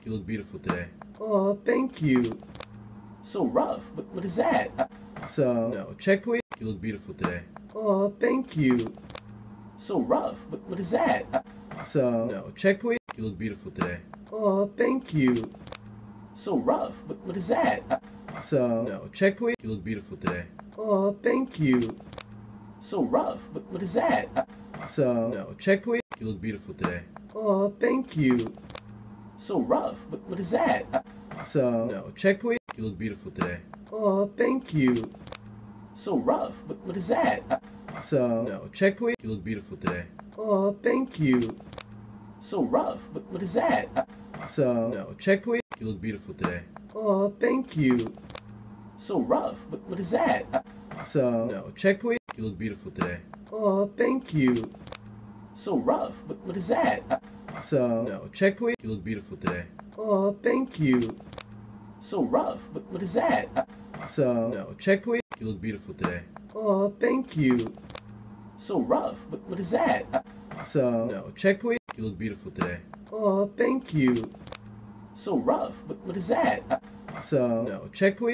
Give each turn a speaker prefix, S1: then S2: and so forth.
S1: You look beautiful today.
S2: Oh, thank you.
S1: So rough. What is that?
S2: So,
S1: No.
S2: check please.
S1: You look beautiful today.
S2: Oh, thank you.
S1: So rough. What is that?
S2: So,
S1: No.
S2: check please.
S1: You look beautiful today.
S2: Oh, thank you.
S1: So rough. What is that?
S2: So,
S1: No.
S2: check please.
S1: You look beautiful today.
S2: Oh, thank you.
S1: So rough. What is that?
S2: So,
S1: No.
S2: check please.
S1: You look beautiful today.
S2: Oh, thank you.
S1: So rough. What is that?
S2: So,
S1: No.
S2: check please.
S1: You look beautiful today.
S2: Oh, thank you.
S1: So rough. What is that?
S2: So,
S1: No.
S2: check please.
S1: You look beautiful today.
S2: Oh, thank you.
S1: So rough. What is that?
S2: So,
S1: No.
S2: check please.
S1: You look beautiful today.
S2: Oh, thank you.
S1: So rough. What is that?
S2: So,
S1: No.
S2: check please.
S1: You look beautiful today.
S2: Oh, thank you.
S1: So rough. What is that?
S2: So,
S1: No.
S2: check please.
S1: You look beautiful today.
S2: Oh, thank you.
S1: So rough. What is that?
S2: So,
S1: No.
S2: check please.
S1: You look beautiful today.
S2: Oh, thank you.
S1: So rough. What is that?
S2: So,
S1: No.
S2: check please.
S1: You look beautiful today.
S2: Oh, thank you.
S1: So rough. What is that?
S2: So,
S1: No.
S2: check please.